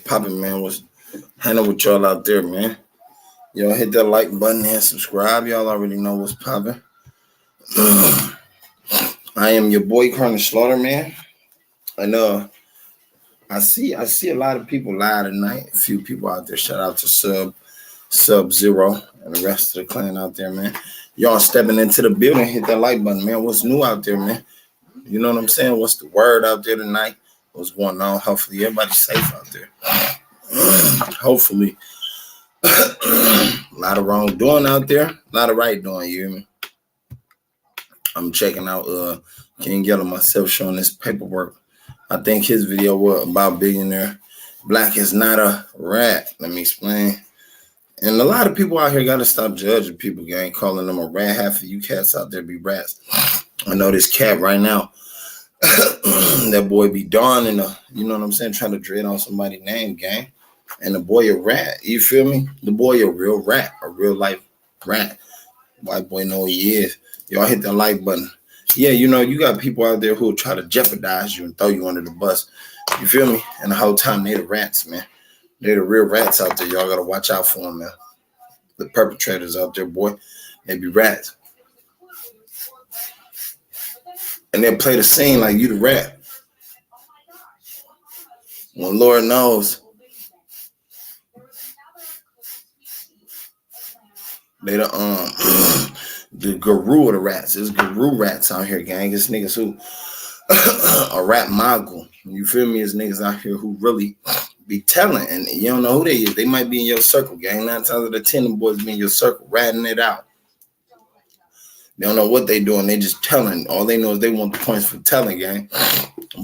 popping, man? What's happening with y'all out there, man? Y'all hit that like button and subscribe. Y'all already know what's popping. I am your boy, Colonel Slaughter, man. And I see a lot of people live tonight. A few people out there. Shout out to Sub Zero and the rest of the clan out there, man. Y'all stepping into the building, hit that like button, man. What's new out there, man? You know what I'm saying? What's the word out there tonight? What's going on? Hopefully everybody's safe out there. Hopefully. A lot of wrongdoing out there. A lot of right doing, you hear me? I'm checking out King Yellow myself showing this paperwork. I think his video was about billionaire. Black is not a rat. Let me explain. And a lot of people out here got to stop judging people, gang, calling them a rat. Half of you cats out there be rats. I know this cat right now. That boy be donning you know what I'm saying, trying to dread on somebody's name, gang. And the boy a rat, you feel me? The boy a real rat, a real life rat. White boy know he is. Y'all hit that like button. Yeah, you know, you got people out there who will try to jeopardize you and throw you under the bus. You feel me? And the whole time they the rats, man. They're the real rats out there. Y'all got to watch out for them, man. The perpetrators out there, boy, they be rats. And then play the scene like you the rat. Well, Lord knows they the guru of the rats. There's guru rats out here, gang. It's niggas who a rat mogul. You feel me? It's niggas out here who really be telling, and you don't know who they is. They might be in your circle, gang. 9 times out of 10, them boys be in your circle, ratting it out. They don't know what they doing. They just telling. All they know is they want the points for telling, gang.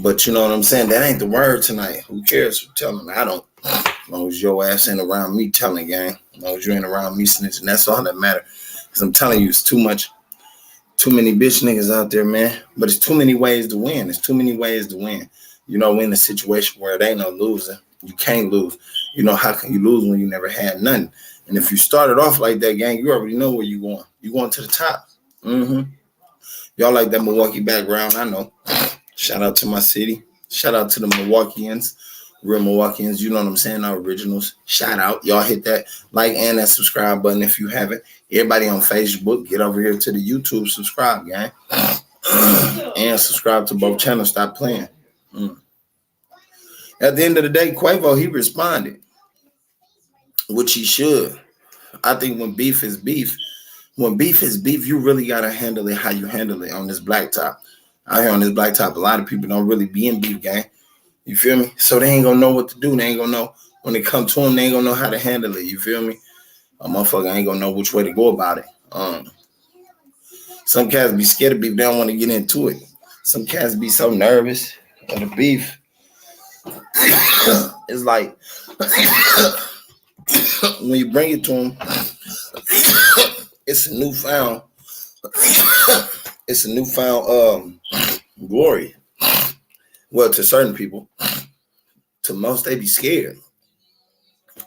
But you know what I'm saying? That ain't the word tonight. Who cares for telling? I don't. As long as your ass ain't around me telling, gang. As long as you ain't around me snitching. That's all that matter. Because I'm telling you, it's too many bitch niggas out there, man. But it's too many ways to win. There's too many ways to win. You know, we're in a situation where it ain't no losing. You can't lose. You know, how can you lose when you never had nothing? And if you started off like that, gang, you already know where you're going. You're going to the top. Y'all like that Milwaukee background, I know. Shout out to my city. Shout out to the Milwaukeeans. Real Milwaukeeans, you know what I'm saying? Our originals. Shout out. Y'all hit that like and that subscribe button if you haven't. Everybody on Facebook, get over here to the YouTube, subscribe, gang. And subscribe to both channels. Stop playing. At the end of the day, Quavo, he responded, which he should. I think when beef is beef, you really got to handle it how you handle it on this blacktop. Out here on this blacktop, a lot of people don't really be in beef, gang. You feel me? So they ain't going to know what to do. They ain't going to know. When it come to them, they ain't going to know how to handle it. You feel me? A motherfucker ain't going to know which way to go about it. Some cats be scared of beef. They don't want to get into it. Some cats be so nervous of the beef. It's like when you bring it to them, it's a newfound glory. Well, to certain people, to most, they be scared.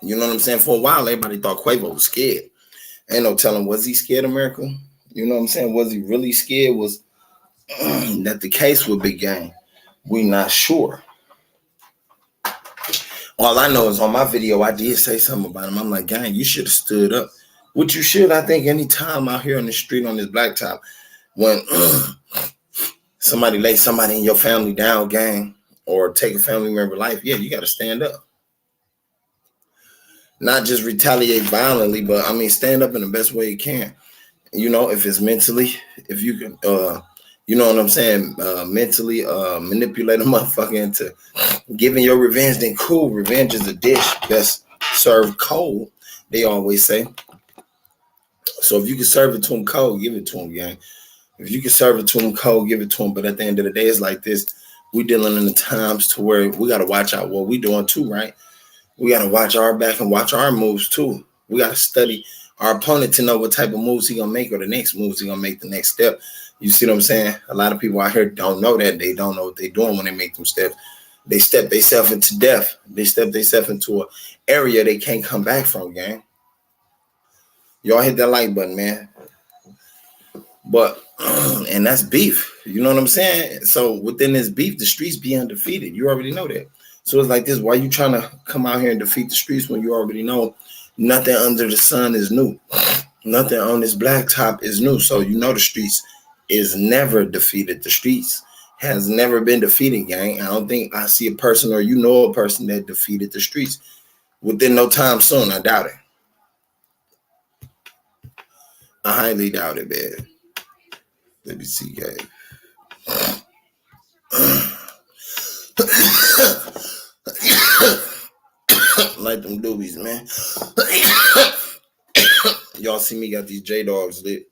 You know what I'm saying? For a while, everybody thought Quavo was scared. Ain't no telling, was he scared, America? You know what I'm saying? Was he really scared? Was that the case with Big Gang? We not sure. All I know is on my video, I did say something about him. I'm like, gang, you should have stood up. Which you should, I think, any time out here on the street on this blacktop, when somebody lay somebody in your family down, gang, or take a family member life, yeah, you got to stand up. Not just retaliate violently, but, I mean, stand up in the best way you can. You know, if it's mentally, if you can, you know what I'm saying, mentally manipulate a motherfucker into giving your revenge, then cool. Revenge is a dish best served cold, they always say. So if you can serve it to him cold, give it to him, gang. If you can serve it to him cold, give it to him. But at the end of the day, it's like this. We dealing in the times to where we got to watch out what we doing too, right? We got to watch our back and watch our moves too. We got to study our opponent to know what type of moves he going to make or the next moves he going to make the next step. You see what I'm saying? A lot of people out here don't know that. They don't know what they're doing when they make them steps. They step themselves into death. They step themselves into an area they can't come back from, gang. Y'all hit that like button, man. But, and that's beef. You know what I'm saying? So within this beef, the streets be undefeated. You already know that. So it's like this. Why you trying to come out here and defeat the streets when you already know nothing under the sun is new? Nothing on this blacktop is new. So you know the streets is never defeated. The streets has never been defeated, gang. I don't think I see a person or you know a person that defeated the streets within no time soon. I doubt it. I highly doubt it, man. Let me see, gang. Like them doobies, man. Y'all see me got these J-Dogs lit.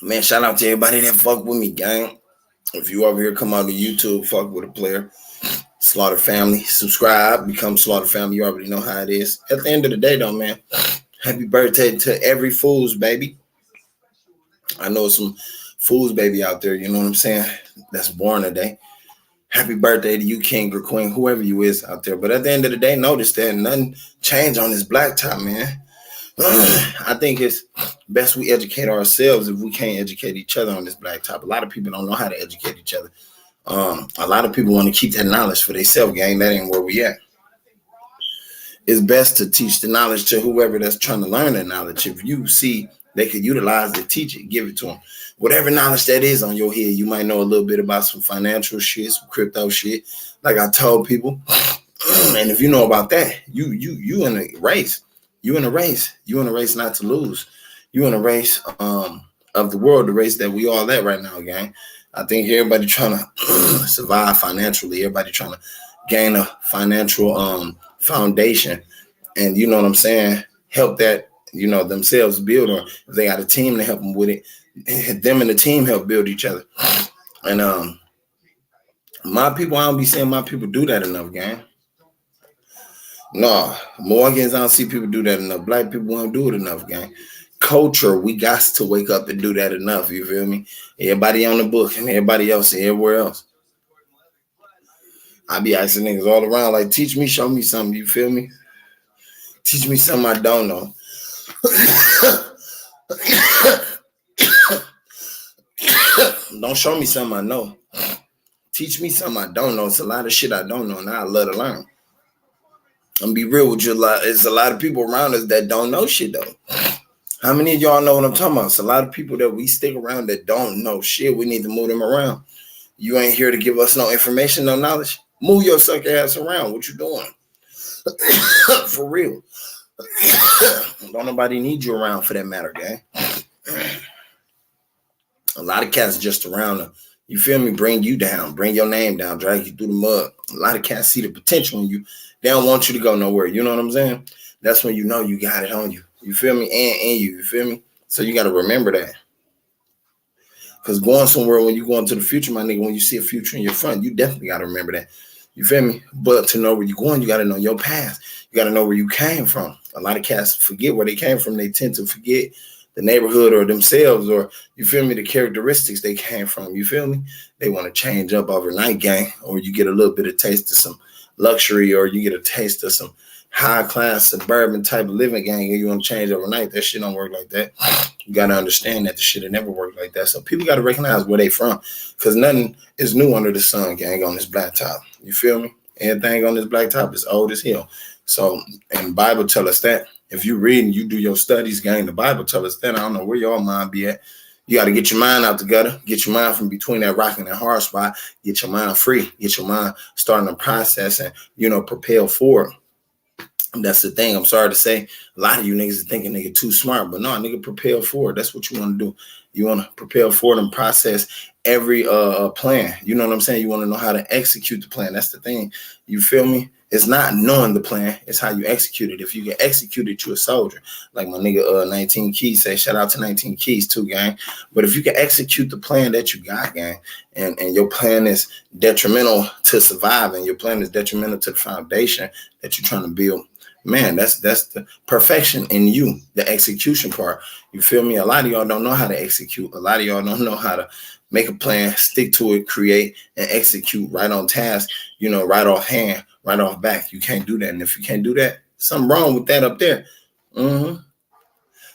Man, shout out to everybody that fuck with me, gang. If you over here come out to YouTube, fuck with a player. Slaughter Family. Subscribe. Become Slaughter Family. You already know how it is. At the end of the day, though, man, happy birthday to every fool's baby. I know some fool's baby out there, you know what I'm saying, that's born today. Happy birthday to you, king or queen, whoever you is out there. But at the end of the day, notice that nothing changed on this blacktop, man. I think it's best we educate ourselves if we can't educate each other on this blacktop. A lot of people don't know how to educate each other. A lot of people want to keep that knowledge for themselves, gang. That ain't where we at. It's best to teach the knowledge to whoever that's trying to learn that knowledge. If you see they could utilize it, teach it, give it to them. Whatever knowledge that is on your head, you might know a little bit about some financial shit, some crypto shit, like I told people. And if you know about that, you in a race. You in a race. You in a race not to lose. You in a race of the world, the race that we all at right now, gang. I think everybody trying to survive financially. Everybody trying to gain a financial foundation. And you know what I'm saying? Help that, you know, themselves build, or if they got a team to help them with it, them and the team help build each other. And my people, I don't be seeing my people do that enough, gang. No, Morgans, I don't see people do that enough. Black people won't do it enough, gang. Culture, we got to wake up and do that enough, you feel me? Everybody on the book and everybody else and everywhere else. I be asking niggas all around, like, teach me, show me something, you feel me? Teach me something I don't know. Don't show me something I know. Teach me something I don't know. It's a lot of shit I don't know, and I love to learn. I'm gonna be real with you. There's a lot of people around us that don't know shit, though. How many of y'all know what I'm talking about? It's a lot of people that we stick around that don't know shit. We need to move them around. You ain't here to give us no information, no knowledge. Move your sucker ass around. What you doing? For real. Don't nobody need you around for that matter, gang. A lot of cats just around them. You feel me? Bring you down, bring your name down, drag you through the mud. A lot of cats see the potential in you. They don't want you to go nowhere. You know what I'm saying? That's when you know you got it on you. You feel me? And you feel me? So you got to remember that. Because going somewhere when you go into the future, my nigga, when you see a future in your front, you definitely got to remember that. You feel me? But to know where you're going, you got to know your past. You got to know where you came from. A lot of cats forget where they came from. They tend to forget the neighborhood or themselves, or you feel me, the characteristics they came from. You feel me? They want to change up overnight, gang, or you get a little bit of taste of some luxury, or you get a taste of some high class suburban type of living, gang, and you want to change overnight. That shit don't work like that. You got to understand that the shit will never work like that. So people got to recognize where they from, because nothing is new under the sun, gang, on this blacktop. You feel me? Everything on this blacktop is old as hell. So, and the Bible tell us that. If you read and you do your studies, gang, the Bible tell us that. I don't know where your mind be at. You got to get your mind out the gutter. Get your mind from between that rock and that hard spot. Get your mind free. Get your mind starting the process and, you know, propel forward. That's the thing. I'm sorry to say, a lot of you niggas are thinking nigga too smart, but no, nigga, propel forward. That's what you want to do. You want to propel forward and process every plan. You know what I'm saying? You want to know how to execute the plan. That's the thing. You feel me? It's not knowing the plan. It's how you execute it. If you can execute it, you're a soldier. Like my nigga 19 Keys say, shout out to 19 Keys too, gang. But if you can execute the plan that you got, gang, and your plan is detrimental to surviving, your plan is detrimental to the foundation that you're trying to build, man, that's the perfection in you, the execution part. You feel me? A lot of y'all don't know how to execute. A lot of y'all don't know how to make a plan, stick to it, create, and execute right on task, you know, right off hand, right off back. You can't do that. And if you can't do that, something wrong with that up there.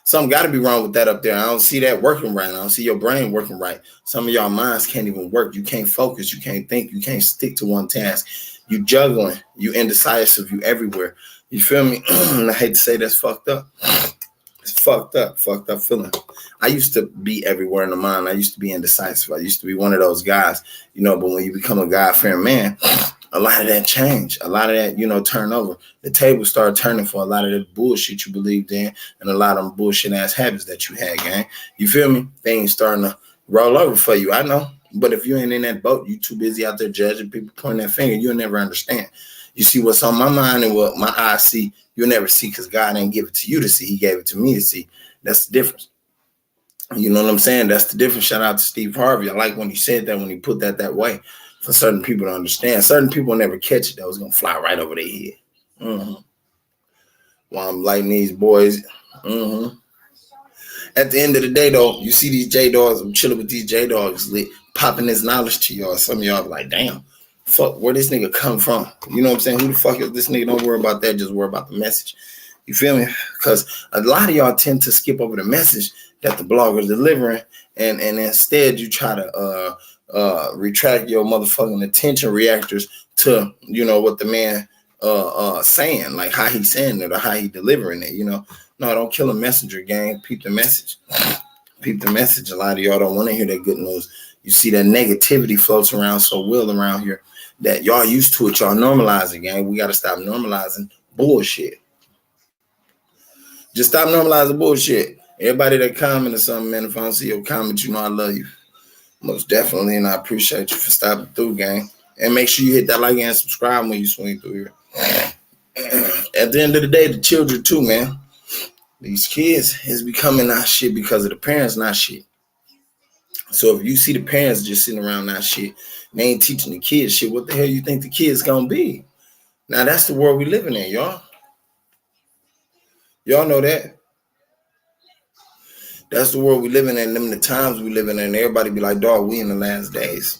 Something got to be wrong with that up there. I don't see that working right. I don't see your brain working right. Some of y'all minds can't even work. You can't focus. You can't think. You can't stick to one task. You juggling. You indecisive. You everywhere. You feel me? I hate to say that's fucked up. It's fucked up feeling. I used to be everywhere in the mind. I used to be indecisive. I used to be one of those guys, but when you become a God-fearing man, a lot of that changed. A lot of that, turn over. The table started turning for a lot of the bullshit you believed in and a lot of them bullshit ass habits that you had, gang. You feel me? Things starting to roll over for you. I know. But if you ain't in that boat, you too busy out there judging people, pointing that finger, you'll never understand. You see what's on my mind and what my eyes see, you'll never see because God didn't give it to you to see. He gave it to me to see. That's the difference. You know what I'm saying? That's the difference. Shout out to Steve Harvey. I like when he said that, when he put that way for certain people to understand. Certain people never catch it. That was going to fly right over their head. Mm-hmm. While I'm lighting these boys. Mm-hmm. At the end of the day, though, you see these J-Dogs. I'm chilling with these J-Dogs, popping this knowledge to y'all. Some of y'all be like, damn. Fuck, where this nigga come from? You know what I'm saying? Who the fuck is this nigga? Don't worry about that. Just worry about the message. You feel me? Because a lot of y'all tend to skip over the message that the blogger's delivering, and instead you try to retract your motherfucking attention reactors to what the man saying, like how he's saying it or how he delivering it. No, don't kill a messenger, gang. Peep the message. Peep the message. A lot of y'all don't want to hear that good news. You see that negativity floats around so well around here that y'all used to it. Y'all normalize it, gang. We got to stop normalizing bullshit. Just stop normalizing bullshit. Everybody that comment or something, man, if I don't see your comment, I love you. Most definitely, and I appreciate you for stopping through, gang. And make sure you hit that like and subscribe when you swing through here. At the end of the day, the children too, man. These kids is becoming not shit because of the parents not shit. So if you see the parents just sitting around not shit, they ain't teaching the kids shit, what the hell you think the kids gonna be? Now that's the world we living in, y'all. Y'all know that. That's the world we living in, them the times we living in. Everybody be like, dog, we in the last days.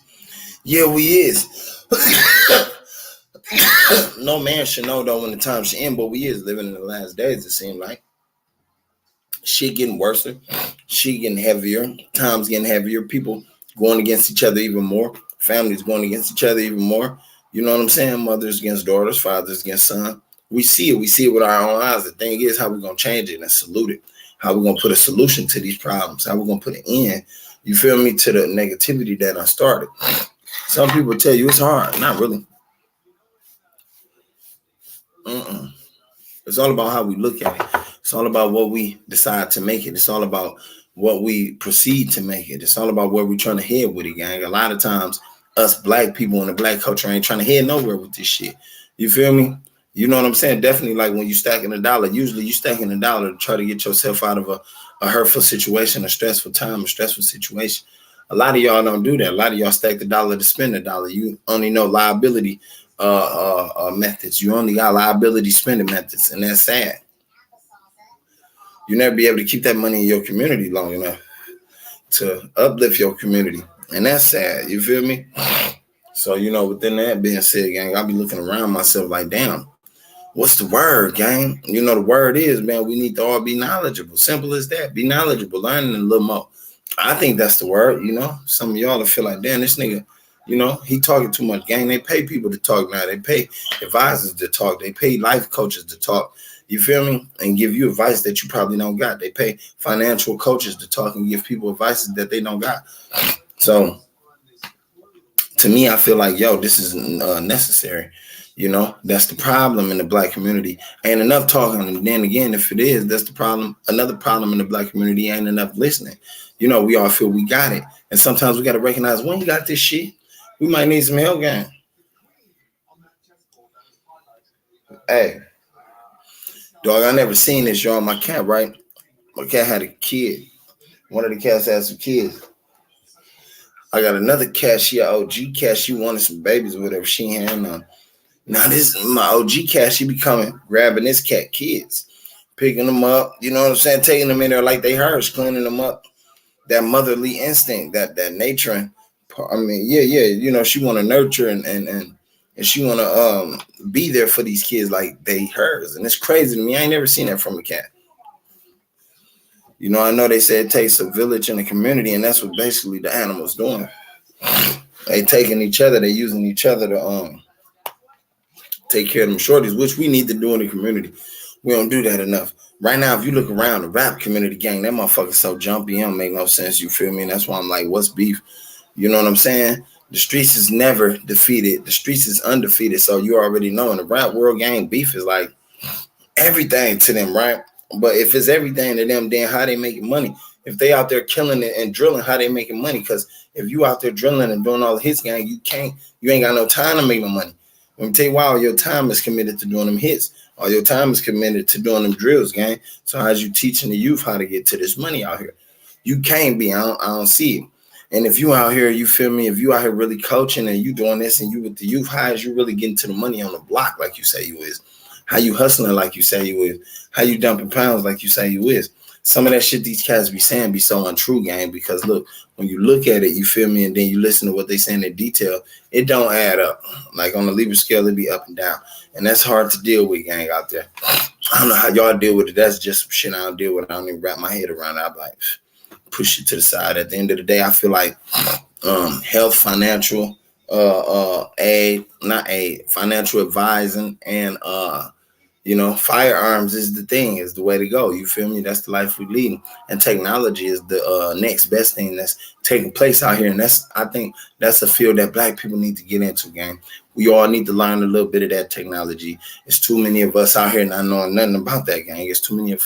Yeah, we is. No man should know though when the time should end, but we is living in the last days, it seems like. Shit getting worse, shit getting heavier, times getting heavier, people going against each other even more, families going against each other even more. You know what I'm saying? Mothers against daughters, fathers against son. We see it with our own eyes. The thing is, how we gonna change it and salute it? How we gonna put a solution to these problems? How we gonna put an end? You feel me? To the negativity that I started. Some people tell you it's hard. Not really. It's all about how we look at it. It's all about what we decide to make it. It's all about what we proceed to make it. It's all about where we're trying to head with it, gang. A lot of times, us black people in the black culture ain't trying to head nowhere with this shit. You feel me? You know what I'm saying? Definitely, like when you stacking a dollar, usually you stacking a dollar to try to get yourself out of a hurtful situation, a stressful time, a stressful situation. A lot of y'all don't do that. A lot of y'all stack the dollar to spend the dollar. You only know liability methods. You only got liability spending methods, and that's sad. You never be able to keep that money in your community long enough to uplift your community, and that's sad. You feel me? So within that being said, gang, I'll be looking around myself like, damn, what's the word, gang? The word is, man, we need to all be knowledgeable. Simple as that. Be knowledgeable, learning a little more. I think that's the word. Some of y'all will feel like, damn, this nigga, he talking too much, gang. They pay people to talk now. They pay advisors to talk. They pay life coaches to talk. You feel me? And give you advice that you probably don't got. They pay financial coaches to talk and give people advice that they don't got. So to me, I feel like, yo, this is necessary. That's the problem in the black community. Ain't enough talking. And then again, if it is, that's the problem. Another problem in the black community, ain't enough listening. We all feel we got it. And sometimes we got to recognize when you got this shit, we might need some help, gang. Hey, dog, I never seen this, y'all. My cat, right? My cat had a kid. One of the cats had some kids. I got another cat. She an OG cat. She wanted some babies or whatever. She ain't had none. Now this is my OG cat. She be coming, grabbing this cat kids, picking them up. You know what I'm saying? Taking them in there like they hers, cleaning them up. That motherly instinct, that nurturing. I mean, yeah. She want to nurture and she want to be there for these kids like they hers. And it's crazy to me. I ain't never seen that from a cat. You know, I know they say it takes a village and a community, and that's what basically the animals doing. They taking each other, they using each other to take care of them shorties, which we need to do in the community. We don't do that enough. Right now, if you look around the rap community gang, that motherfucker's so jumpy, it don't make no sense. You feel me? And that's why I'm like, what's beef? You know what I'm saying? The streets is never defeated. The streets is undefeated. So you already know in the rap world gang, beef is like everything to them, right? But if it's everything to them, then how they making money? If they out there killing it and drilling, how they making money? Because if you out there drilling and doing all the hits, gang, you ain't got no time to make no money. Let me tell you why. All your time is committed to doing them hits. All your time is committed to doing them drills, gang. So how's you teaching the youth how to get to this money out here? You can't be. I don't see it. And if you out here, you feel me? If you out here really coaching and you doing this and you with the youth, how is you really getting to the money on the block like you say you is? How you hustling like you say you is? How you dumping pounds like you say you is? Some of that shit these cats be saying be so untrue, gang, because look, when you look at it, you feel me, and then you listen to what they saying in detail, it don't add up. Like on the Libra scale, it be up and down. And that's hard to deal with, gang, out there. I don't know how y'all deal with it. That's just some shit I don't deal with. I don't even wrap my head around it. I'm like, push it to the side. At the end of the day, I feel like health, financial aid, not aid, financial advising, and firearms is the thing, is the way to go. You feel me? That's the life we lead. And technology is the next best thing that's taking place out here. And I think that's a field that black people need to get into, gang. We all need to learn a little bit of that technology. It's too many of us out here not knowing nothing about that, gang. It's too many of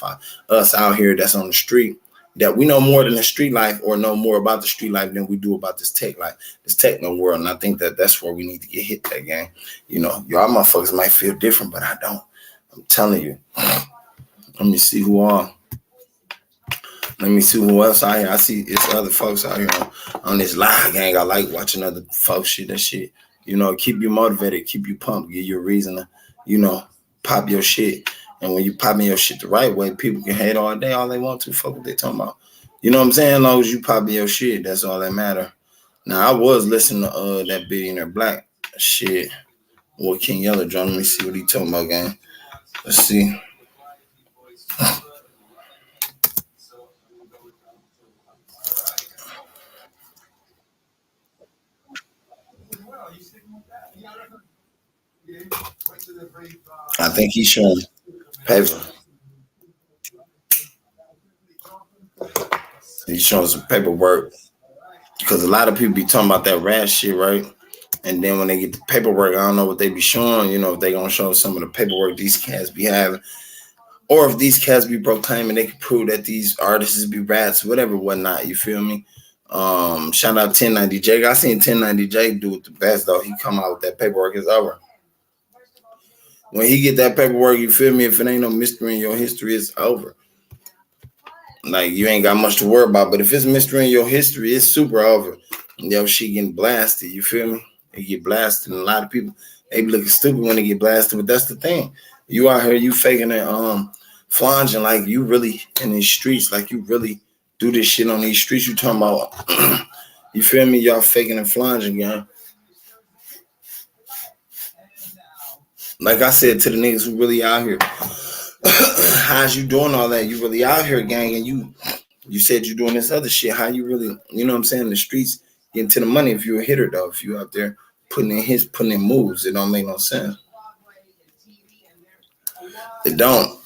us out here that's on the street that we know more than the street life or know more about the street life than we do about this tech life, this techno world. And I think that's where we need to get hit that, gang. You know, y'all motherfuckers might feel different, but I don't. I'm telling you. Let me see who are. Let me see who else out here. I see it's other folks out here on this live, gang. I like watching other folks shit. That shit, keep you motivated, keep you pumped, give you a reason to, pop your shit. And when you popping your shit the right way, people can hate all day, all they want to. Fuck what they talking about. You know what I'm saying? As long as you popping your shit, that's all that matter. Now I was listening to that Billionaire Black shit with King Yellow Drum. Let me see what he talking about, gang. Let's see. I think he's showing paper. He's showing some paperwork because a lot of people be talking about that rat shit, right? And then when they get the paperwork, I don't know what they be showing. If they gonna show some of the paperwork these cats be having, or if these cats be proclaiming they can prove that these artists be rats, whatever, whatnot. You feel me? Shout out 1090J. I seen 1090J do it the best though. He come out with that paperwork is over. When he get that paperwork, you feel me? If it ain't no mystery in your history, it's over. Like you ain't got much to worry about. But if it's mystery in your history, it's super over. She getting blasted. You feel me? They get blasted, and a lot of people they be looking stupid when they get blasted. But that's the thing. You out here, you faking it, flanging like you really in these streets, like you really do this shit on these streets. You talking about? You feel me? Y'all faking and flanging, gang. Like I said to the niggas who really out here, how's you doing all that? You really out here, gang, and you said you doing this other shit. How you really, you know what I'm saying? The streets getting to the money. If you're a hitter, though, if you out there putting in hits, putting in moves, it don't make no sense. It don't.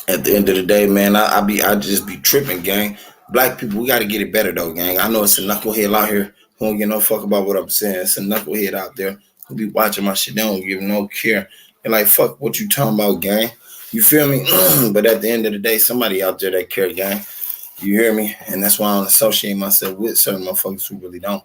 At the end of the day, man, I just be tripping, gang. Black people, we gotta get it better though, gang. I know it's a knucklehead out here who don't give no fuck about what I'm saying. It's a knucklehead out there who be watching my shit. They don't give no care. They're like, fuck what you talking about, gang. You feel me? But at the end of the day, somebody out there that care, gang. You hear me? And that's why I don't associate myself with certain motherfuckers who really don't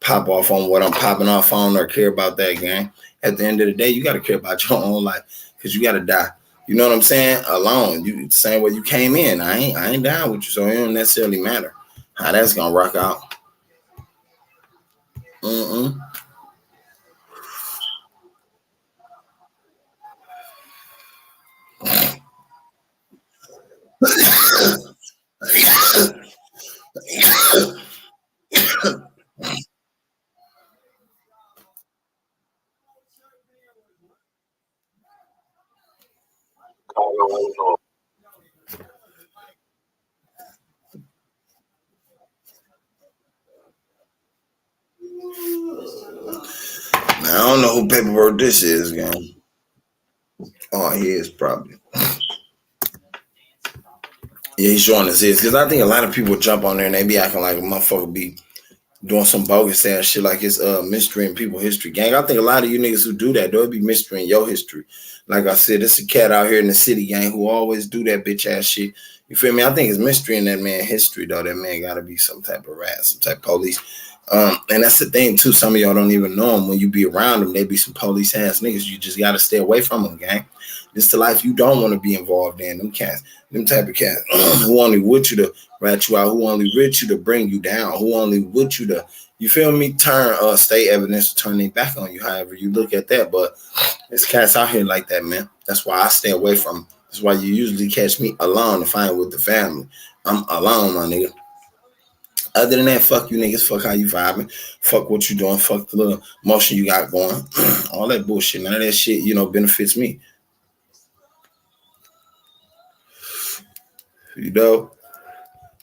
pop off on what I'm popping off on or care about that, gang. At the end of the day, you gotta care about your own life because you gotta die. You know what I'm saying? Alone. You the same way you came in. I ain't down with you, so it don't necessarily matter how that's gonna rock out. Mm-mm. Now, I don't know who paperwork this is, gang. Oh, he is probably. Yeah, he's showing us his. Because I think a lot of people jump on there and they be acting like a motherfucker be doing some bogus ass shit like it's mystery in people history. Gang, I think a lot of you niggas who do that, though, it be mystery in your history. Like I said, it's a cat out here in the city, gang, who always do that bitch ass shit. You feel me? I think it's mystery in that man history, though. That man gotta be some type of rat, some type of police. And that's the thing too. Some of y'all don't even know them. When you be around them, they be some police ass niggas. You just gotta stay away from them, gang. This the life you don't want to be involved in. Them cats, them type of cats who only with you to rat you out, who only with you to bring you down, who only with you to, you feel me, turn state evidence to turn their back on you. However you look at that, but there's cats out here like that, man. That's why I stay away from them. That's why you usually catch me alone if I ain't with the family. I'm alone, my nigga. Other than that, fuck you niggas, fuck how you vibing, fuck what you doing, fuck the little motion you got going, all that bullshit. None of that shit, benefits me. You know,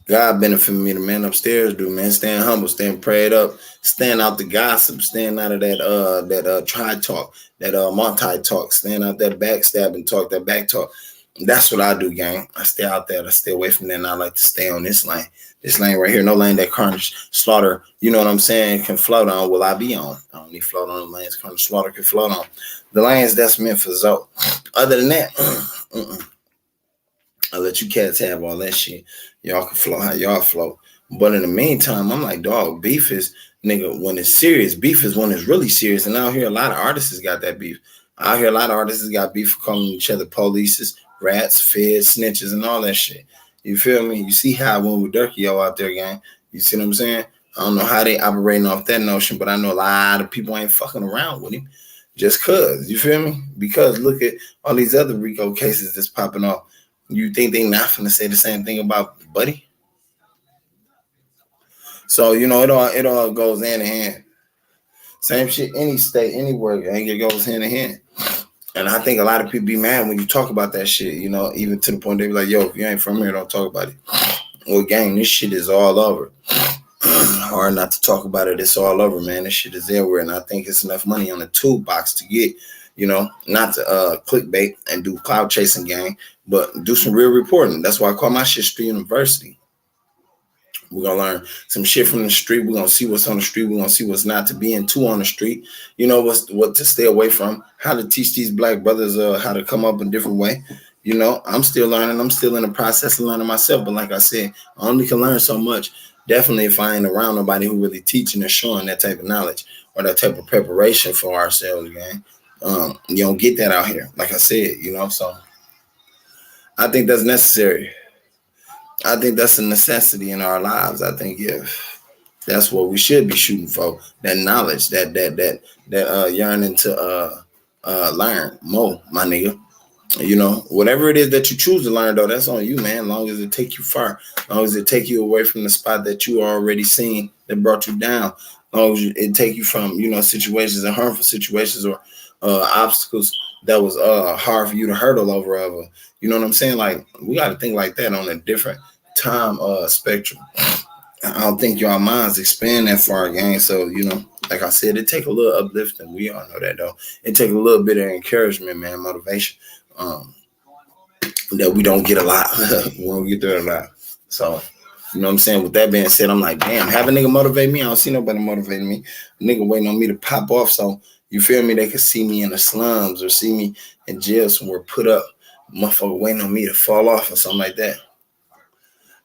God benefit me, the man upstairs do, man. Staying humble, staying prayed up, staying out the gossip, staying out of that try talk, that multi talk, staying out that backstabbing talk, that back talk. That's what I do, gang. I stay out there. I stay away from that, and I like to stay on this lane. This lane right here, no lane that Carnage Slaughter, you know what I'm saying, can float on. Will I be on? I don't need float on the lanes Carnage Slaughter can float on. The lanes that's meant for Zoe. Other than that, I let you cats have all that shit. Y'all can flow how y'all flow. But in the meantime, I'm like, dog, beef is, nigga, when it's serious. Beef is when it's really serious. And out here, a lot of artists got that beef. Out here, a lot of artists got beef for calling each other polices, rats, feds, snitches, and all that shit. You feel me? You see how I went with Durkio out there, gang. You see what I'm saying? I don't know how they operating off that notion, but I know a lot of people ain't fucking around with him. Just cause, you feel me? Because look at all these other RICO cases that's popping off. You think they not finna say the same thing about Buddy? So it all goes hand in hand. Same shit, any state, anywhere, and it goes hand in hand. And I think a lot of people be mad when you talk about that shit. Even to the point they be like, "Yo, if you ain't from here, don't talk about it." Well, gang, this shit is all over. Hard not to talk about it. It's all over, man. This shit is everywhere, and I think it's enough money on the toolbox to get. Not to clickbait and do cloud chasing, gang, but do some real reporting. That's why I call my shit Street University. We're gonna learn some shit from the street. We're gonna see what's on the street. We're gonna see what's not to be into on the street. What to stay away from. How to teach these black brothers how to come up a different way. I'm still learning. I'm still in the process of learning myself. But like I said, I only can learn so much. Definitely if I ain't around nobody who really teaching and showing that type of knowledge or that type of preparation for ourselves, gang. You don't get that out here. Like I said, so I think that's necessary. I think that's a necessity in our lives. I think if that's what we should be shooting for, that knowledge, that yearning to learn more, my nigga. Whatever it is that you choose to learn, though, that's on you, man. As long as it take you far, as long as it take you away from the spot that you already seen that brought you down, as long as it take you from situations and harmful situations or obstacles that was hard for you to hurdle over. You know what I'm saying? Like we got to think like that on a different time spectrum. I don't think y'all minds expand that far, gang. So like I said, it take a little uplifting. We all know that though. It take a little bit of encouragement, man, motivation. That we don't get a lot. We don't get there a lot. So, you know what I'm saying? With that being said, I'm like, damn, have a nigga motivate me. I don't see nobody motivating me. A nigga waiting on me to pop off. So, you feel me? They could see me in the slums or see me in jail somewhere put up. Motherfucker waiting on me to fall off or something like that.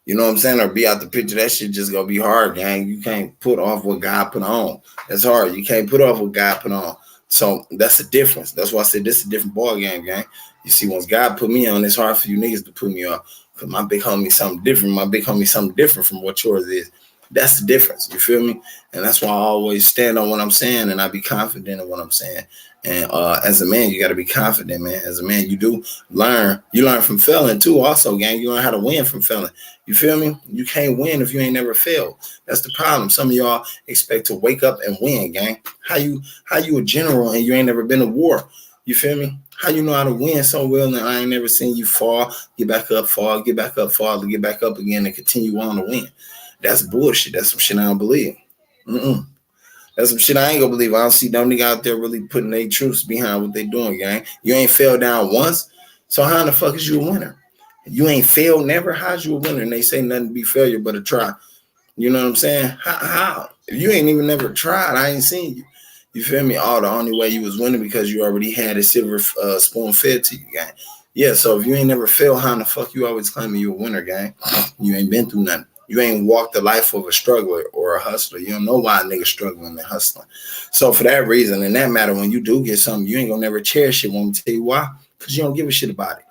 You know what I'm saying? Or be out the picture. That shit just gonna be hard, gang. You can't put off what God put on. That's hard. You can't put off what God put on. So that's the difference. That's why I said this is a different ball game, gang. You see, once God put me on, it's hard for you niggas to put me off. Because my big homie something different. My big homie something different from what yours is. That's the difference. You feel me? And that's why I always stand on what I'm saying and I be confident in what I'm saying. And as a man, you got to be confident, man. As a man, you do learn. You learn from failing too. Also, gang, you learn how to win from failing. You feel me? You can't win if you ain't never failed. That's the problem. Some of y'all expect to wake up and win, gang. How you a general and you ain't never been to war? You feel me? How you know how to win so well and I ain't never seen you fall, get back up, fall, get back up, fall, to get back up again and continue on to win? That's bullshit. That's some shit I don't believe. That's some shit I ain't gonna believe. I don't see no nigga out there really putting their truths behind what they doing, gang. You ain't fell down once, so how in the fuck is you a winner? You ain't failed never. How's you a winner? And they say nothing be failure but a try. You know what I'm saying? How? If you ain't even never tried, I ain't seen you. You feel me? Oh, the only way you was winning because you already had a silver spoon fed to you, gang. Yeah, so if you ain't never failed, how in the fuck you always claiming you a winner, gang? You ain't been through nothing. You ain't walked the life of a struggler or a hustler. You don't know why a nigga struggling and hustling. So for that reason, in that matter, when you do get something, you ain't gonna never cherish it. Want me to tell you why? Because you don't give a shit about it.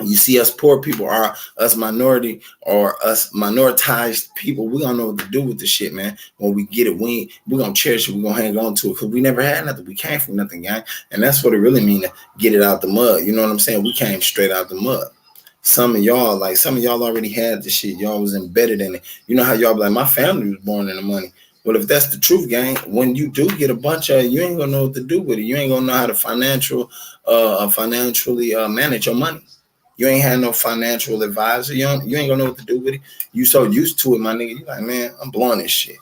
You see us poor people or us minority or us minoritized people, we gonna know what to do with the shit, man. When we get it, we gonna cherish it, we gonna hang on to it because we never had nothing. We came from nothing, gang. And that's what it really mean to get it out the mud. You know what I'm saying? We came straight out the mud. Some of y'all already had the shit. Y'all was embedded in it. You know how y'all be like, my family was born in the money. Well, if that's the truth, gang, when you do get a bunch of it, you ain't gonna know what to do with it. You ain't gonna know how to financially manage your money. You ain't had no financial advisor. You ain't gonna know what to do with it. You so used to it, my nigga. You like, man, I'm blowing this shit.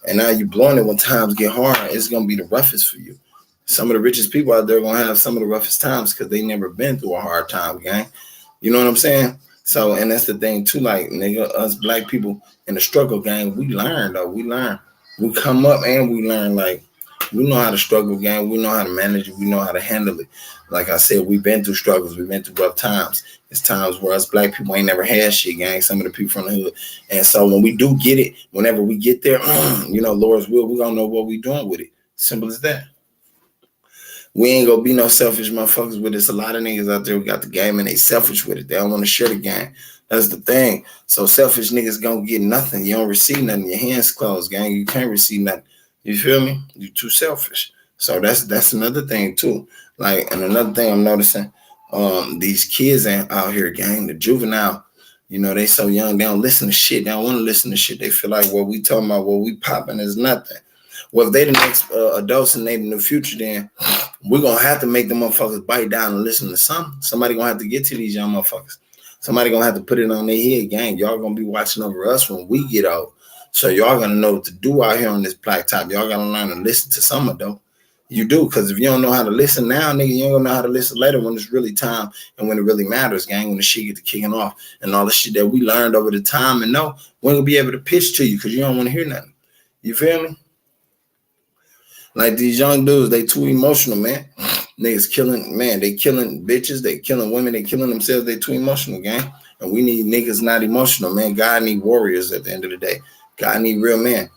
And now you blowing it when times get hard. It's gonna be the roughest for you. Some of the richest people out there are gonna have some of the roughest times because they never been through a hard time, gang. You know what I'm saying? So, and that's the thing too. Like, nigga, us black people in the struggle, gang, we learn though. We learn. We come up and we learn. Like, we know how to struggle, gang. We know how to manage it. We know how to handle it. Like I said, we've been through struggles. We've been through rough times. It's times where us black people ain't never had shit, gang. Some of the people from the hood. And so when we do get it, whenever we get there, you know, Lord's will, we're going to know what we doing with it. Simple as that. We ain't gonna be no selfish motherfuckers with this. A lot of niggas out there who got the game and they selfish with it. They don't want to share the game. That's the thing. So selfish niggas gonna get nothing. You don't receive nothing. Your hands closed, gang. You can't receive nothing. You feel me? You too selfish. So that's another thing too. Like, and another thing I'm noticing, these kids ain't out here, gang. The juvenile, you know, they so young, they don't listen to shit. They don't want to listen to shit. They feel like what we talking about, what we popping is nothing. Well, if they the next adults and they in the future, then we're going to have to make the motherfuckers bite down and listen to something. Somebody going to have to get to these young motherfuckers. Somebody going to have to put it on their head, gang. Y'all going to be watching over us when we get old. So y'all going to know what to do out here on this black top. Y'all got to learn to listen to some of them. You do, because if you don't know how to listen now, nigga, you ain't going to know how to listen later when it's really time and when it really matters, gang, when the shit get to kicking off and all the shit that we learned over the time and know, we ain't going to be able to pitch to you because you don't want to hear nothing. You feel me? Like these young dudes, they too emotional, man. Niggas killing, man, they killing bitches, they killing women, they killing themselves, they too emotional, gang. And we need niggas not emotional, man. God need warriors at the end of the day. God need real men.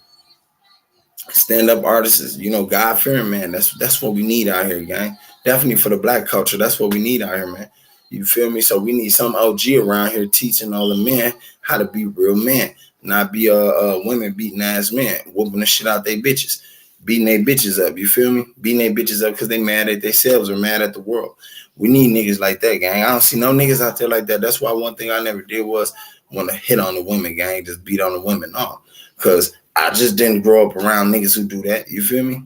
Stand-up artists, you know, God-fearing, man. That's what we need out here, gang. Definitely for the black culture, that's what we need out here, man. You feel me? So we need some OG around here teaching all the men how to be real men, not be women beating ass men, whooping the shit out they bitches. Beating their bitches up, you feel me? Beating their bitches up because they mad at themselves or mad at the world. We need niggas like that, gang. I don't see no niggas out there like that. That's why one thing I never did was want to hit on the women, gang, just beat on the women. No, because I just didn't grow up around niggas who do that. You feel me?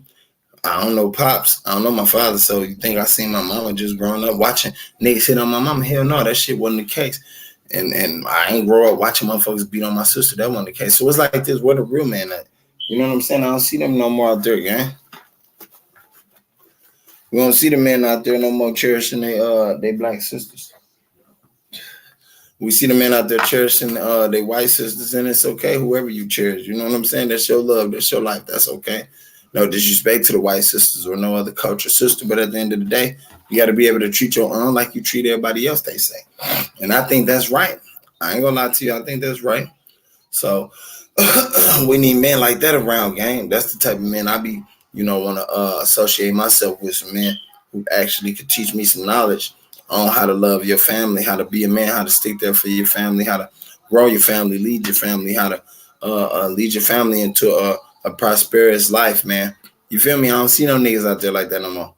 I don't know pops. I don't know my father. So you think I seen my mama just growing up watching niggas hit on my mama? Hell no, that shit wasn't the case. And I ain't grow up watching motherfuckers beat on my sister. That wasn't the case. So it's like this. Where the real man at? You know what I'm saying? I don't see them no more out there, gang. We don't see the men out there no more cherishing they black sisters. We see the men out there cherishing their white sisters, and it's okay, whoever you cherish. You know what I'm saying? That's your love. That's your life. That's okay. No disrespect to the white sisters or no other culture sister, but at the end of the day, you got to be able to treat your own like you treat everybody else, they say. And I think that's right. I ain't going to lie to you. I think that's right. So we need men like that around, gang. That's the type of men I be, want to associate myself with, some men who actually could teach me some knowledge on how to love your family, how to be a man, how to stick there for your family, how to grow your family, lead your family, how to lead your family into a prosperous life, man. You feel me? I don't see no niggas out there like that no more.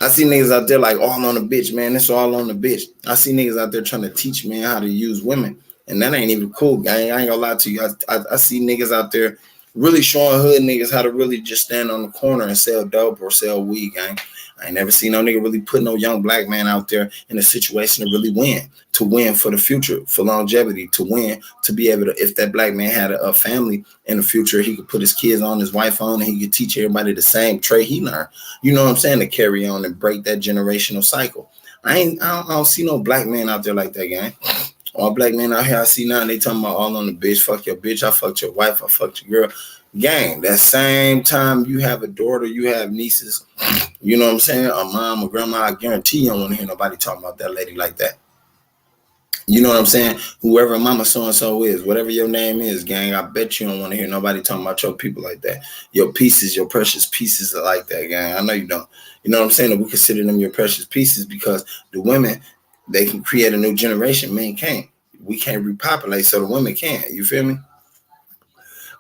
I see niggas out there like all on the bitch, man. It's all on the bitch. I see niggas out there trying to teach men how to use women. And that ain't even cool, gang. I ain't gonna lie to you. I see niggas out there really showing hood niggas how to really just stand on the corner and sell dope or sell weed, gang. I ain't never seen no nigga really put no young black man out there in a situation to really win, to win for the future, for longevity, to win, to be able to, if that black man had a family in the future, he could put his kids on, his wife on, and he could teach everybody the same trade he learned. You know what I'm saying? To carry on and break that generational cycle. I don't see no black man out there like that, gang. All black men out here I see now, they talking about all on the bitch, fuck your bitch, I fucked your wife, I fucked your girl. Gang, that same time you have a daughter, you have nieces, you know what I'm saying? A mom, a grandma, I guarantee you don't want to hear nobody talking about that lady like that. You know what I'm saying? Whoever mama so-and-so is, whatever your name is, gang, I bet you don't want to hear nobody talking about your people like that. Your pieces, your precious pieces are like that, gang. I know you don't. You know what I'm saying? That we consider them your precious pieces because the women, they can create a new generation. Men can't. We can't repopulate, so the women can. You feel me?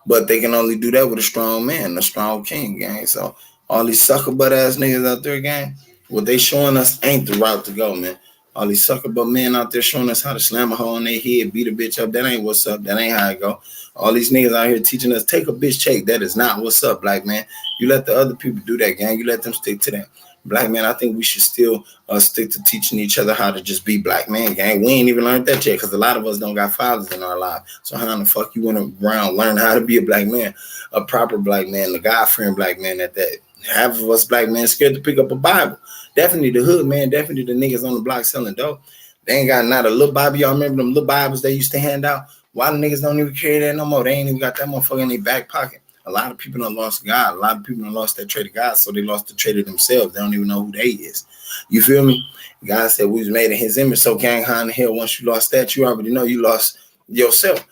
But they can only do that with a strong man, a strong king, gang. So all these sucker butt ass niggas out there, gang, what they showing us ain't the route to go, man. All these sucker butt men out there showing us how to slam a hole in their head, beat a bitch up. That ain't what's up. That ain't how it go. All these niggas out here teaching us take a bitch check. That is not what's up, black man. You let the other people do that, gang. You let them stick to that. Black man, I think we should still stick to teaching each other how to just be black man, gang. We ain't even learned that yet because a lot of us don't got fathers in our life. So how in the fuck you went around learn how to be a black man, a proper black man, a God-fearing black man at that? Half of us black men scared to pick up a Bible. Definitely the hood, man. Definitely the niggas on the block selling dope. They ain't got not a little Bible. Y'all remember them little Bibles they used to hand out? Why the niggas don't even carry that no more? They ain't even got that motherfucker in their back pocket. A lot of people done lost God. A lot of people done lost that trait of God, so they lost the trait of themselves. They don't even know who they is. You feel me? God said we was made in his image, so gang, how in the hell once you lost that, you already know you lost yourself.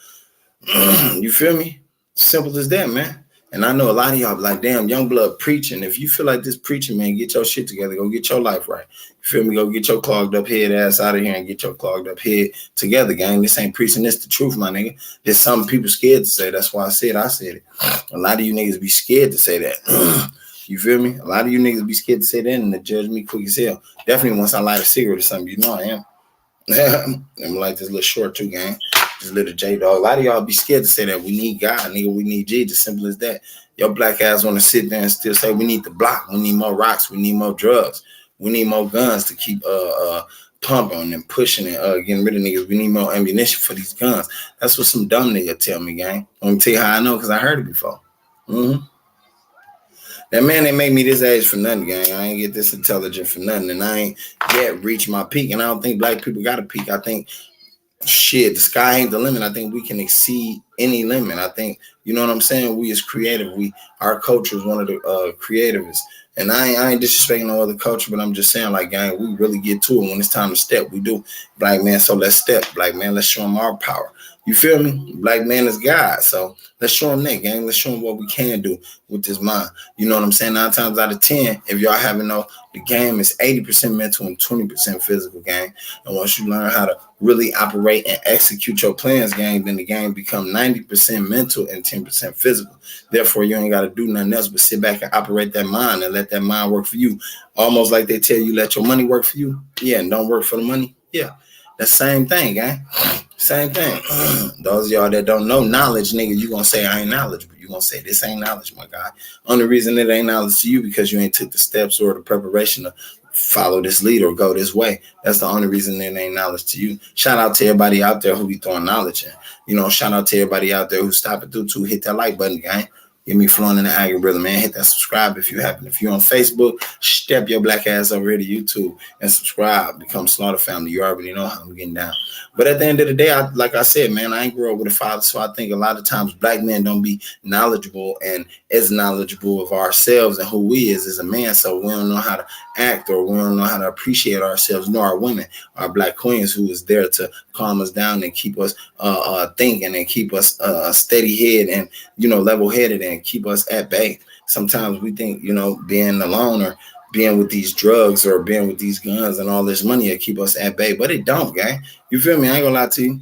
You feel me? Simple as that, man. And I know a lot of y'all be like, damn, young blood preaching. If you feel like this preaching, man, get your shit together. Go get your life right. You feel me? Go get your clogged up head ass out of here and get your clogged up head together, gang. This ain't preaching. This the truth, my nigga. There's something people scared to say. That's why I said it. A lot of you niggas be scared to say that. You feel me? A lot of you niggas be scared to say that and to judge me quick as hell. Definitely once I light a cigarette or something, you know I am. I'm like this little short too, gang. This little J dog. A lot of y'all be scared to say that we need God, nigga. We need Jesus. Simple as that. Your black ass want to sit there and still say we need the block. We need more rocks. We need more drugs. We need more guns to keep pumping and pushing and getting rid of niggas. We need more ammunition for these guns. That's what some dumb nigga tell me, gang. Let me tell you how I know because I heard it before. Mm-hmm. That man ain't make me this age for nothing, gang. I ain't get this intelligent for nothing, and I ain't yet reached my peak. And I don't think black people got a peak. I think shit, the sky ain't the limit. I think we can exceed any limit. I think, you know what I'm saying? We is creative. Our culture is one of the creativists. And I ain't disrespecting no other culture, but I'm just saying, like, gang, we really get to it when it's time to step. We do, black man. So let's step, black man. Let's show them our power. You feel me? Black man is God. So let's show them that, gang. Let's show them what we can do with this mind. You know what I'm saying? 9 times out of 10, if y'all haven't know, the game is 80% mental and 20% physical, gang. And once you learn how to really operate and execute your plans, gang, then the game become 90% mental and 10% physical. Therefore, you ain't got to do nothing else but sit back and operate that mind and let that mind work for you. Almost like they tell you, let your money work for you. Yeah, and don't work for the money. Yeah, the same thing, gang. Same thing. Those of y'all that don't know knowledge, nigga, you gonna say I ain't knowledgeable. You gonna say this ain't knowledge, my guy. Only reason it ain't knowledge to you because you ain't took the steps or the preparation to follow this lead or go this way. That's the only reason it ain't knowledge to you. Shout out to everybody out there who be throwing knowledge in. You know, shout out to everybody out there who's stopping through to hit that like button, gang. Get me flowing in the algorithm, man. Hit that subscribe if you happen. If you're on Facebook, step your black ass over here to YouTube and subscribe. Become Slaughter Family. You already know how I'm getting down. But at the end of the day, like I said, man, I ain't grew up with a father, so I think a lot of times black men don't be knowledgeable and as knowledgeable of ourselves and who we is as a man. So we don't know how to act or we don't know how to appreciate ourselves, nor our women, our black queens who is there to calm us down and keep us thinking and keep us steady head and, you know, level headed and keep us at bay. Sometimes we think, you know, being alone or being with these drugs or being with these guns and all this money will keep us at bay, but it don't, gang. You feel me? I ain't gonna lie to you.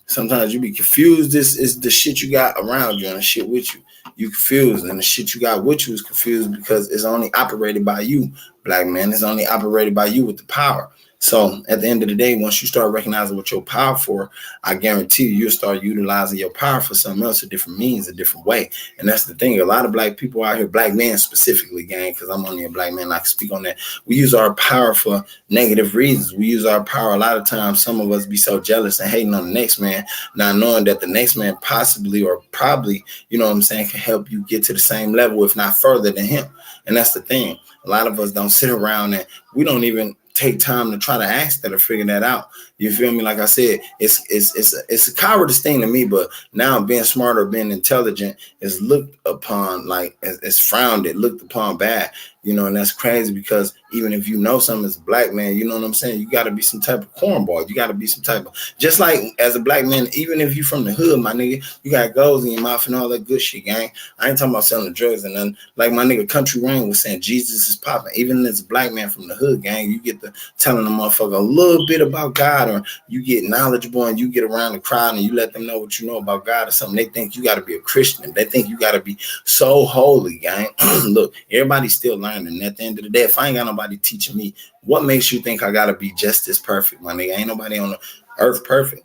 Sometimes you be confused. This is the shit you got around you and the shit with you. You confused, and the shit you got with you is confused because it's only operated by you, black man. It's only operated by you with the power. So at the end of the day, once you start recognizing what you're power for, I guarantee you'll start utilizing your power for something else, a different means, a different way. And that's the thing. A lot of black people out here, black men specifically, gang, because I'm only a black man, I can speak on that. We use our power for negative reasons. We use our power a lot of times. Some of us be so jealous and hating on the next man, not knowing that the next man possibly or probably, you know what I'm saying, can help you get to the same level, if not further than him. And that's the thing. A lot of us don't sit around and we don't even take time to try to ask that or figure that out. You feel me? Like I said, it's a cowardice thing to me, but now being smarter, being intelligent is looked upon like it's frowned at, looked upon bad, you know, and that's crazy because even if you know something as a black man, you know what I'm saying? You got to be some type of cornball. You got to be some type of, just like as a black man, even if you from the hood, my nigga, you got goals in your mouth and all that good shit, gang. I ain't talking about selling drugs and nothing. Like my nigga Country Rain was saying, Jesus is popping. Even as a black man from the hood, gang, you get to telling a motherfucker a little bit about God, or you get knowledgeable and you get around the crowd and you let them know what you know about God or something. They think you got to be a Christian. They think you got to be so holy, gang. Look, everybody's still learning. And at the end of the day, if I ain't got nobody teaching me, what makes you think I got to be just as perfect, my nigga? Ain't nobody on the earth perfect.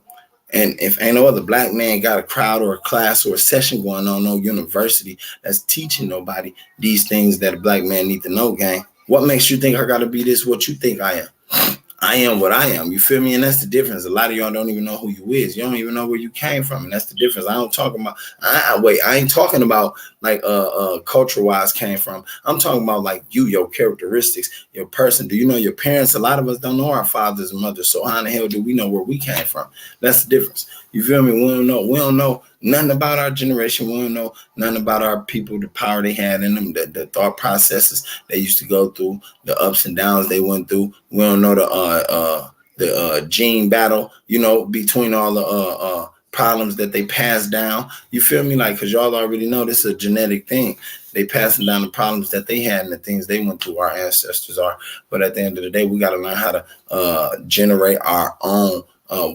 And if ain't no other black man got a crowd or a class or a session going on, no university that's teaching nobody these things that a black man need to know, gang, what makes you think I got to be this, what you think I am? I am what I am. You feel me? And that's the difference. A lot of y'all don't even know who you is. You don't even know where you came from. And that's the difference. I don't talk about, I ain't talking about like culture wise came from. I'm talking about like you, your characteristics, your person. Do you know your parents? A lot of us don't know our fathers and mothers. So how in the hell do we know where we came from? That's the difference. You feel me? We don't know nothing about our generation. We don't know nothing about our people, the power they had in them, the thought processes they used to go through, the ups and downs they went through. We don't know the gene battle, you know, between all the problems that they passed down. You feel me? Like, because y'all already know this is a genetic thing. They passing down the problems that they had and the things they went through. Our ancestors are. But at the end of the day, we got to learn how to generate our own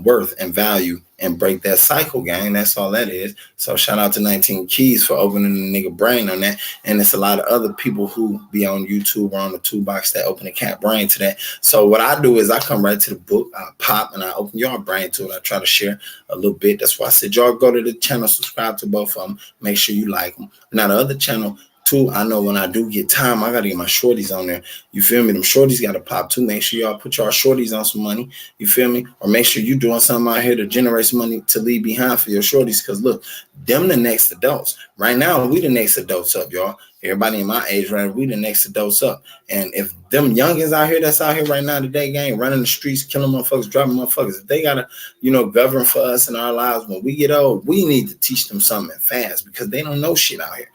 worth and value and break that cycle, gang. That's all that is. So shout out to 19 Keys for opening the nigga brain on that. And it's a lot of other people who be on YouTube or on the toolbox that open the cat brain to that. So what I do is I come right to the book, I pop and I open your brain to it. I try to share a little bit. That's why I said y'all go to the channel, subscribe to both of them, make sure you like them. Now the other channel too, I know when I do get time, I gotta get my shorties on there. You feel me? Them shorties gotta pop too. Make sure y'all put y'all shorties on some money. You feel me? Or make sure you doing something out here to generate some money to leave behind for your shorties. Cause look, them the next adults. Right now, we the next adults up, y'all. Everybody in my age, right? We the next adults up. And if them youngins out here that's out here right now today, gang, running the streets, killing motherfuckers, dropping motherfuckers, if they gotta, you know, govern for us in our lives when we get old, we need to teach them something fast because they don't know shit out here.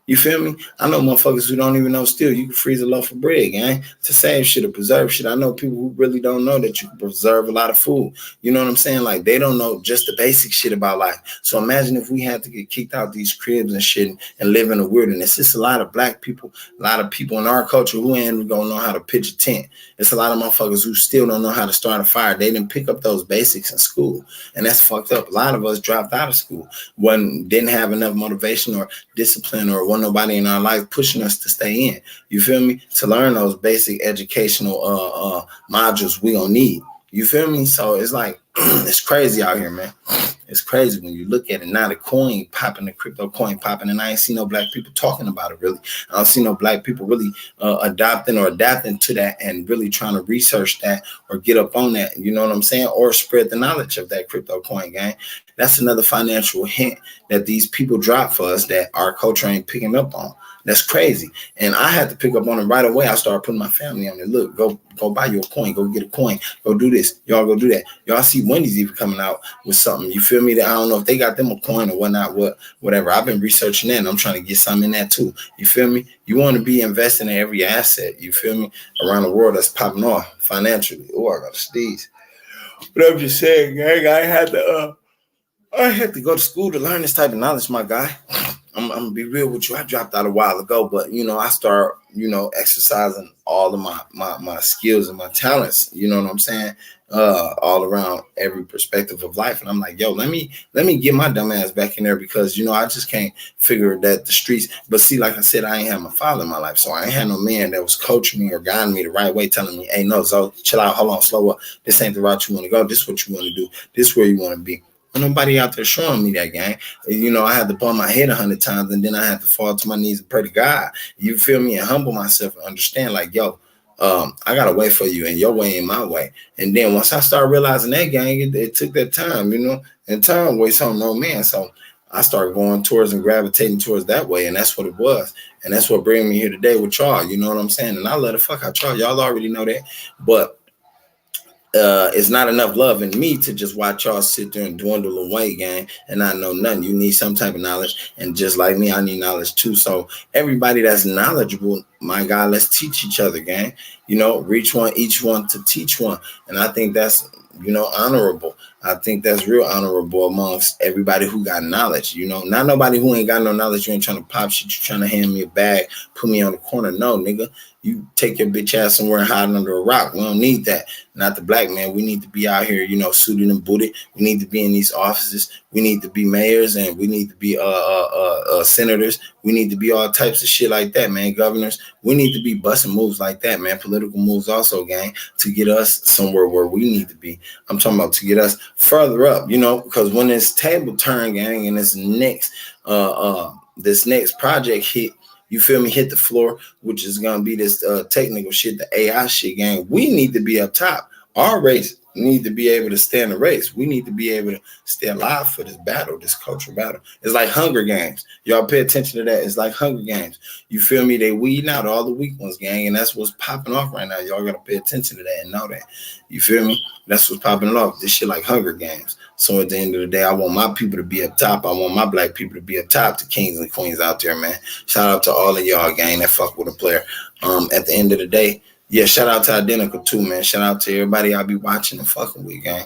You feel me? I know motherfuckers who don't even know still you can freeze a loaf of bread, gang, to save shit or preserve shit. I know people who really don't know that you can preserve a lot of food. You know what I'm saying? Like, they don't know just the basic shit about life. So imagine if we had to get kicked out these cribs and shit and live in the wilderness. It's a lot of black people, a lot of people in our culture who ain't gonna know how to pitch a tent. It's a lot of motherfuckers who still don't know how to start a fire. They didn't pick up those basics in school. And that's fucked up. A lot of us dropped out of school. Didn't have enough motivation or discipline or nobody in our life pushing us to stay in. You feel me? To learn those basic educational modules we gonna need. You feel me? So it's like it's crazy out here, man. It's crazy when you look at it. Now the coin popping, the crypto coin popping, and I ain't see no black people talking about it really. I don't see no black people really adopting or adapting to that and really trying to research that or get up on that. You know what I'm saying? Or spread the knowledge of that crypto coin, gang. That's another financial hint that these people drop for us that our culture ain't picking up on. That's crazy. And I had to pick up on it right away. I started putting my family on it. Look, go buy you a coin. Go get a coin. Go do this. Y'all go do that. Y'all see Wendy's even coming out with something. You feel me? That I don't know if they got them a coin or whatnot, whatever. I've been researching that and I'm trying to get something in that too. You feel me? You want to be investing in every asset, you feel me, around the world that's popping off financially. Oh, I got to sneeze. But I'm just saying, gang, I had to go to school to learn this type of knowledge, my guy. I'm gonna be real with you. I dropped out a while ago, but you know, I start, you know, exercising all of my skills and my talents. You know what I'm saying? all around every perspective of life. And I'm like, yo, let me get my dumb ass back in there because I just can't figure that the streets. But see, like I said, I ain't had my father in my life, so I ain't had no man that was coaching me or guiding me the right way, telling me, hey, no, so chill out, hold on, slow up. This ain't the route you want to go. This is what you want to do. This is where you want to be. And nobody out there showing me that, gang. I had to bump my head 100 times, and then I had to fall to my knees and pray to God. You feel me? And humble myself and understand, like, yo, I gotta wait for you, and your way ain't my way. And then once I started realizing that, gang, it took that time, and time waits on no man. So I started going towards and gravitating towards that way, and that's what it was. And that's what bring me here today with y'all. You know what I'm saying? And I let the fuck out y'all. Y'all already know that. But it's not enough love in me to just watch y'all sit there and dwindle away, gang, and not know nothing. You need some type of knowledge, and just like me, I need knowledge too. So everybody that's knowledgeable, my God, let's teach each other, gang. Reach one, each one to teach one, and I think that's honorable. I think that's real honorable amongst everybody who got knowledge. Not nobody who ain't got no knowledge. You ain't trying to pop shit. You trying to hand me a bag, put me on the corner. No, nigga. You take your bitch ass somewhere and hide under a rock. We don't need that. Not the black man. We need to be out here, suited and booted. We need to be in these offices. We need to be mayors, and we need to be senators. We need to be all types of shit like that, man. Governors. We need to be busting moves like that, man. Political moves also, gang, to get us somewhere where we need to be. I'm talking about to get us further up, because when this table turn, gang, and this next project hit, you feel me, hit the floor, which is going to be this technical shit, the AI shit, gang. We need to be up top. Our race need to be able to stand the race. We need to be able to stay alive for this battle, this cultural battle. It's like Hunger Games. Y'all pay attention to that. It's like Hunger Games. You feel me? They weeding out all the weak ones, gang, and that's what's popping off right now. Y'all got to pay attention to that and know that. You feel me? That's what's popping off. This shit like Hunger Games. So at the end of the day, I want my people to be up top. I want my black people to be up top, the kings and queens out there, man. Shout out to all of y'all, gang, that fuck with a player. At the end of the day, yeah, shout out to Identical too, man. Shout out to everybody I'll be watching and fucking with, gang.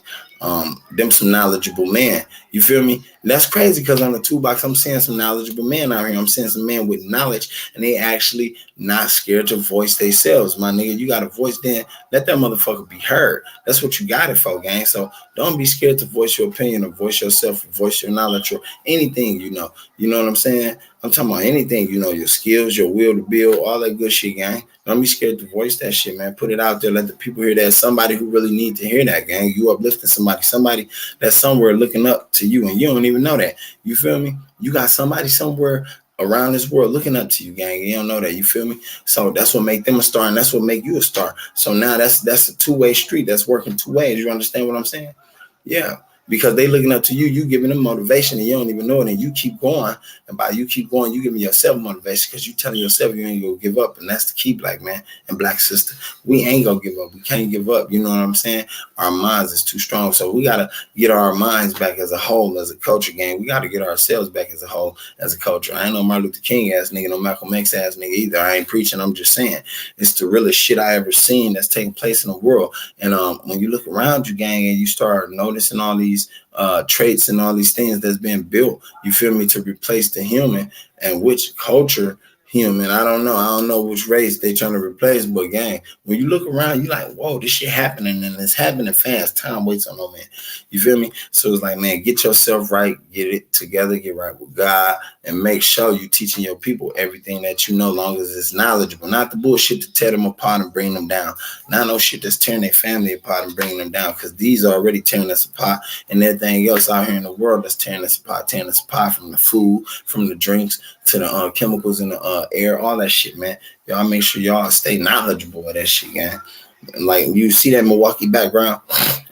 Them some knowledgeable men. You feel me? That's crazy because on the toolbox, I'm seeing some knowledgeable men out here. I'm seeing some men with knowledge, and they actually not scared to voice themselves. My nigga, you got a voice, then let that motherfucker be heard. That's what you got it for, gang. So don't be scared to voice your opinion or voice yourself or voice your knowledge or anything, You know what I'm saying? I'm talking about anything, your skills, your will to build, all that good shit, gang. Don't be scared to voice that shit, man. Put it out there. Let the people hear that. Somebody who really need to hear that, gang. You uplifting somebody that's somewhere looking up to you, and you don't even know that. You feel me? You got somebody somewhere around this world looking up to you, gang. You don't know that. You feel me? So that's what make them a star, and that's what make you a star. So now that's a two-way street. That's working two ways. You understand what I'm saying? Yeah. Because they looking up to you, you giving them motivation, and you don't even know it, and you keep going. And by you keep going, you giving yourself motivation because you telling yourself you ain't gonna give up, and that's the key, black man and black sister. We ain't gonna give up. We can't give up. You know what I'm saying? Our minds is too strong, so we gotta get our minds back as a whole, as a culture, gang. We gotta get ourselves back as a whole, as a culture. I ain't no Martin Luther King ass nigga, no Malcolm X ass nigga either. I ain't preaching. I'm just saying it's the realest shit I ever seen that's taking place in the world. And when you look around you, gang, and you start noticing all these traits and all these things that's been built, you feel me, to replace the human, and which culture human, I don't know which race they trying to replace, but gang, when you look around, you like, whoa, this shit happening, and it's happening fast. Time waits on no man. You feel me? So it's like, man, get yourself right, get it together, get right with God, and make sure you teaching your people everything that you know, long as it's knowledgeable. Not the bullshit to tear them apart and bring them down. Not no shit that's tearing their family apart and bringing them down, because these are already tearing us apart, and everything else out here in the world that's tearing us apart from the food, from the drinks, to the chemicals in the air, all that shit, man. Y'all make sure y'all stay knowledgeable of that shit, gang. Like, you see that Milwaukee background?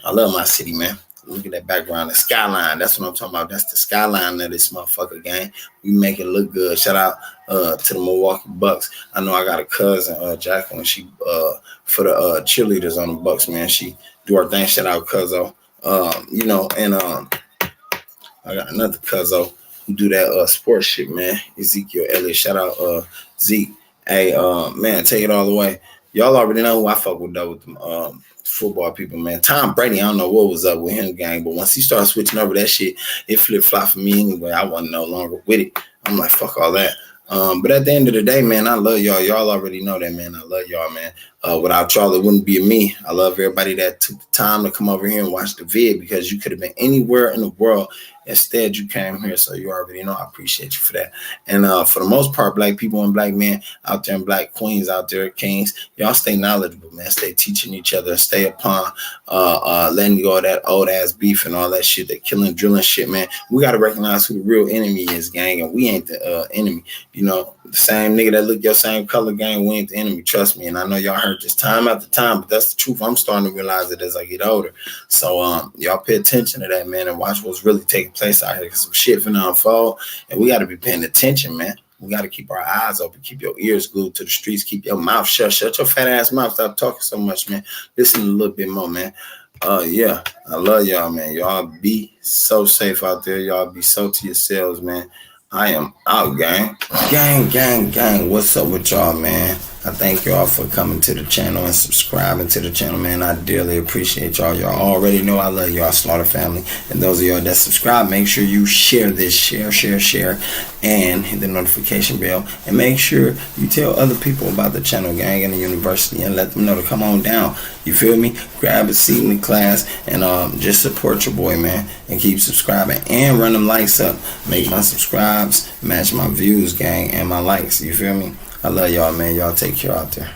I love my city, man. Look at that background, the skyline. That's what I'm talking about. That's the skyline of this motherfucker, gang. We make it look good. Shout out to the Milwaukee Bucks. I know I got a cousin, Jacqueline. She for the cheerleaders on the Bucks, man. She do her thing. Shout out Cuzzo. And I got another Cuzzo who do that sports shit, man. Ezekiel Elliott. Shout out Zeke. Hey, man, take it all the way. Y'all already know who I fuck with, though, with them football people, man. Tom Brady, I don't know what was up with him, gang, but once he started switching over that shit, it flip-flop for me anyway. I wasn't no longer with it. I'm like, fuck all that. But at the end of the day, man, I love y'all. Y'all already know that, man. I love y'all, man. Without y'all, it wouldn't be me. I love everybody that took the time to come over here and watch the vid, because you could have been anywhere in the world. Instead, you came here, so you already know. I appreciate you for that. And for the most part, black people and black men out there and black queens out there, kings, y'all stay knowledgeable, man. Stay teaching each other. Stay upon letting go of that old ass beef and all that shit, that killing, drilling shit, man. We got to recognize who the real enemy is, gang, and we ain't the enemy. You know, the same nigga that look your same color, gang, we ain't the enemy. Trust me. And I know y'all heard this time after time, but that's the truth. I'm starting to realize it as I get older. So y'all pay attention to that, man, and watch what's really taking place out here, because some shit finna unfold, and we got to be paying attention, man. We got to keep our eyes open, keep your ears glued to the streets, keep your mouth shut. Shut your fat ass mouth. Stop talking so much, man. Listen a little bit more, man. Yeah, I love y'all, man. Y'all be so safe out there. Y'all be so to yourselves, man. I am out, gang. Gang. What's up with y'all, man? I thank y'all for coming to the channel and subscribing to the channel, man. I dearly appreciate y'all. Y'all already know I love y'all, Slaughter family. And those of y'all that subscribe, make sure you share this, share, and hit the notification bell. And make sure you tell other people about the channel, gang, and the university, and let them know to come on down. You feel me? Grab a seat in the class and just support your boy, man. And keep subscribing and run them likes up. Make my subscribes match my views, gang, and my likes. You feel me? I love y'all, man. Y'all take care out there.